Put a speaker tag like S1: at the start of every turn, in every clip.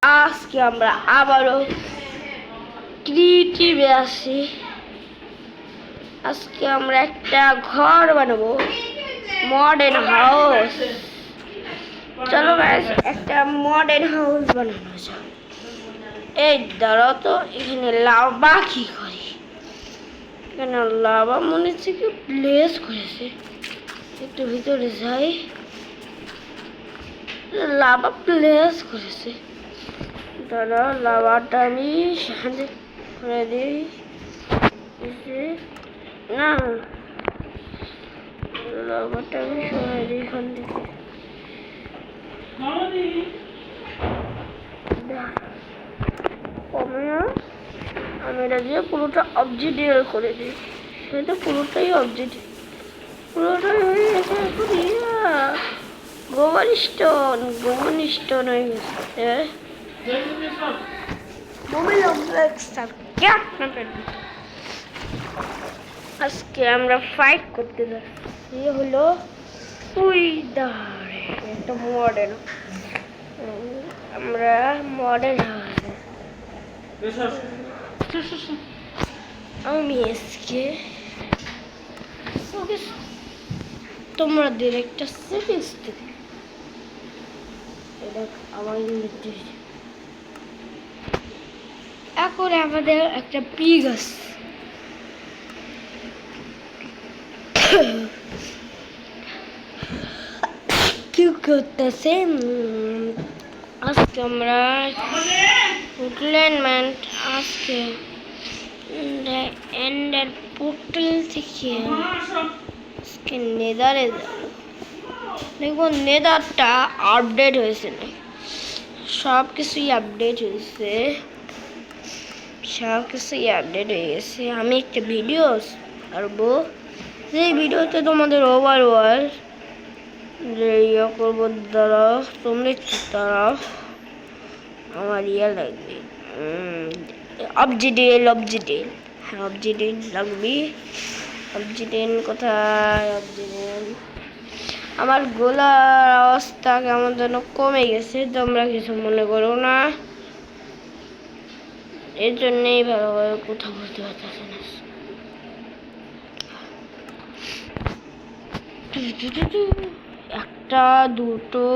S1: আজকে আমরা আবারও ক্রিয়েটিভে আসি। আজকে আমরা একটা ঘর বানাবো, মডার্ন হাউস। চলো গাইস, একটা মডার্ন হাউস বানানো যাক। এই দাঁড়াও তো, এখানে লাভা কি করি? এখানে লাভা মনে হচ্ছে কি প্লেস করেছে। একটু ভিতরে যাই, লাভা প্লেস করেছে। দাঁড়া, লাভাটা আমি সাহায্য করে দিই। না, লাভাটা আমি সরাই দিই এখান থেকে। আমি এটা দিয়ে পুরোটা অবজেক্টিভ করে দিই। সেটা পুরোটাই অবজেক্টিভ, পুরোটাই হয়ে গেছে এখন। গোমন স্টোন হয়ে গেছে। আজকে আমরা ফাইট করতে যাচ্ছি হলো উইদারে একটা মডার্ন। আমরা মডার্ন আমি আজকে তোমাদের একটা সিরিজ দেব। এটা আমার এখন আমাদের একটা পিগ আছে। কি করতেছে আজকে আমরা গ্ল্যান্ডম্যান্ট আজকে এন্ডার পোর্টাল থেকে আজকে নেদারে দেখবো। নেদারটা আপডেট হয়েছে না, সব কিছুই আপডেট হয়েছে, সব কিছুই আপডেট হয়ে গেছে। আমি একটা ভিডিও করবো, যে ভিডিওতে তোমাদের ওভারঅল যে ইয়ে করবো। দ্বারা তোমরা তারা আমার ইয়ে লাগবে, অবজিডিয়েন হ্যাঁ, অবজিডিয়েন লাগবে। অবজিডিয়েন কোথায়? অবজিডিয়েন। আমার গলার অবস্থা কেমন যেন কমে গেছে, তোমরা কিছু মনে করো না। এর জন্যই ভালোভাবে কথা বলতে পারতেছে না। একটা দুটো,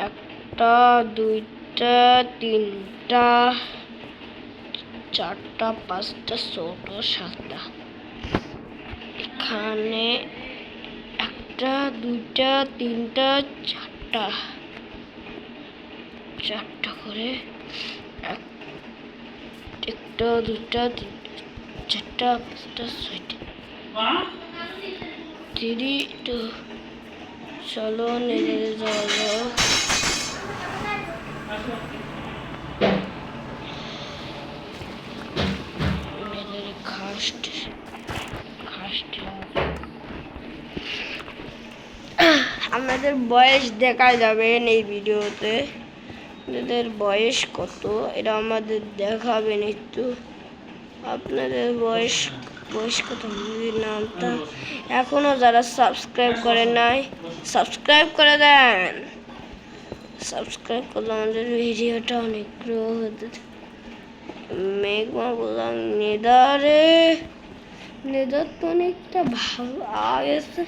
S1: একটা দুইটা তিনটা চারটা পাঁচটা ছটা সাতটা। এখানে একটা দুইটা তিনটা চারটা, চারটা করে একটা দুইটা তিনটা চারটা পাঁচটা ছয়টা। দিদি তো চলো নেড়ে যাওয়া আমাদের বয়স দেখা যাবে এই ভিডিওতে। আপনাদের বয়স কত এটা আমাদের দেখাবেন একটু। আপনাদের বয়স কত নামটা এখনো যারা সাবস্ক্রাইব করে নাই, সাবস্ক্রাইব করে দেন। সাবস্ক্রাইব করলে আমাদের ভিডিওটা অনেক গ্রো হতে। মেঘমা বললাম নেদার তো অনেকটা ভালো আগেছে।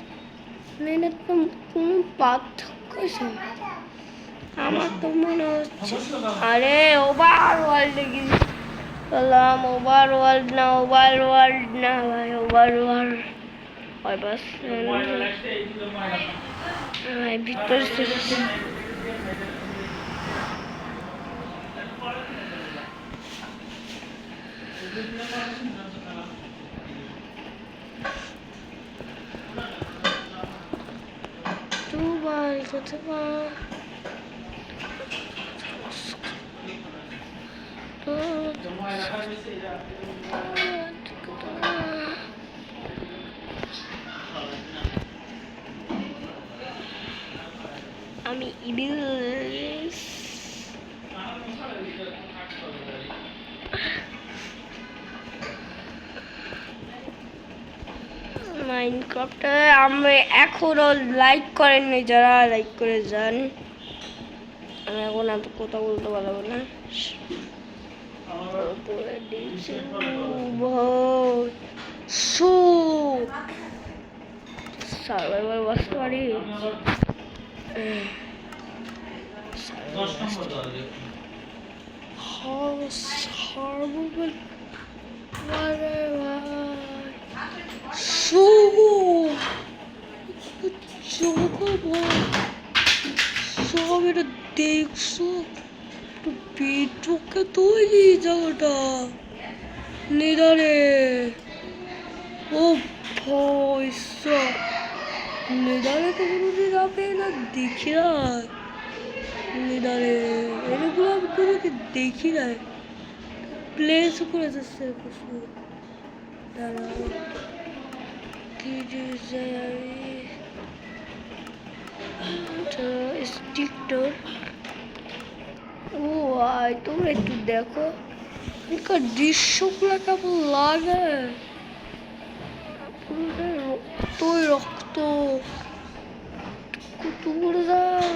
S1: নেদার তো কোনো পার্থক্য আমার তো মনে হচ্ছে। আরে ওভার ওয়ার্ল্ডে গেলাম, ওভার ওয়ার্ল্ড না ভাই, ওভার ওয়ার্ল্ড হয় বাস ভিতর দুবার কতবার আমি ইবিলিস মাইনক্রাফটে আমি এখনো লাইক করেননি, যারা লাইক করে যান। আমি এখন এত কথা বলতে পারবো না। সার্ভাইভাল বসতে পারি। সব এটা দেখছো পেটুকে তৈরি জায়গাটা নিদারে। ও পয়সা নিদারে তো কোনোদিন যাবে না, দেখি না নিদারে এগুলো আমি কোনোদিন দেখি না। প্লেস করে যাচ্ছে কিছু দাঁড়াও কি স্টিকটার। ও ভাই তোমরা একটু দেখো এখানকার দৃশ্যগুলো কেমন লাগে। রক্তই রক্ত কত করে যায়।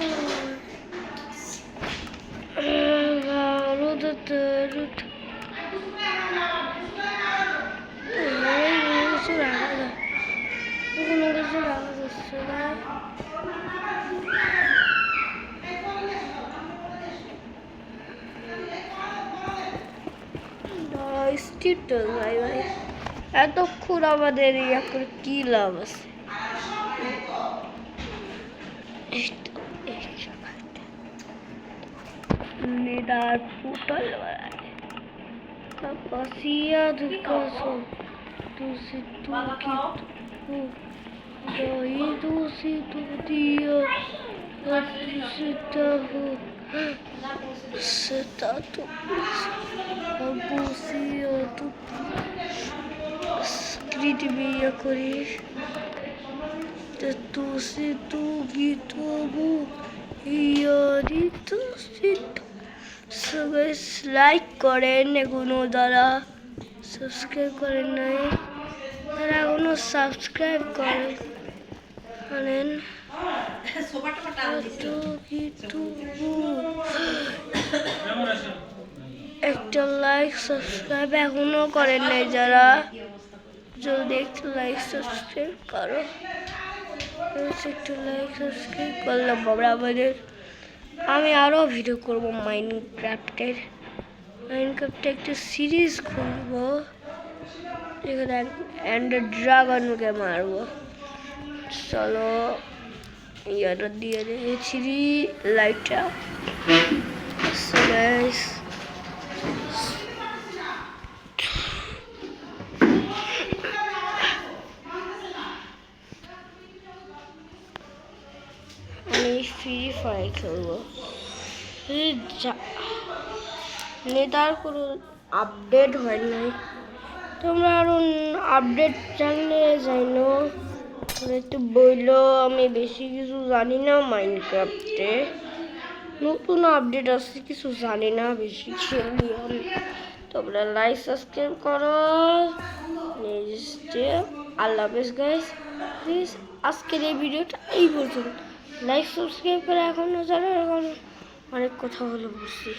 S1: ভাই ভাই এতক্ষণ আমাদের ইয়া করে কি লাভ আছে। নিদার পুটল Pasia do caso do situquito daí do dia setato a bucia do scritti via cori tu situquito bu iarito sit like করেন, এখনো যারা সাবস্ক্রাইব করেন নাই তারা এখনো সাবস্ক্রাইব করেন। একটা লাইক সাবস্ক্রাইব এখনো করেন নাই যারা, যদি একটু লাইক সাবস্ক্রাইব করো। একটু লাইক সাবস্ক্রাইব করলাম বাবা আমাদের। আমি আরও ভিডিও করবো মাইনক্রাফ্টের একটা সিরিজ খুলবো যেখানে ড্রাগনকে মারবো। চলো ইয়াটা দিয়ে দিয়েছি লাইটটা। আমি ফ্রি ফায়ার খেলবো। নেতার কোনো আপডেট হয় নাই, তোমরা আরো আপডেট জানলে জানো একটু বললো। আমি বেশি কিছু জানি না মাইনক্রাফটে, নতুন আপডেট আসছে কিছু জানি না, বেশি খেলি আমি। তোমরা লাইক সাবস্ক্রাইব করো। আল্লাহ হাফেজ গাইস। প্লিজ আজকের এই ভিডিওটা এই পর্যন্ত। লাইক সাবস্ক্রাইব করে এখনো যারা অনেক কথা বলে বসছি।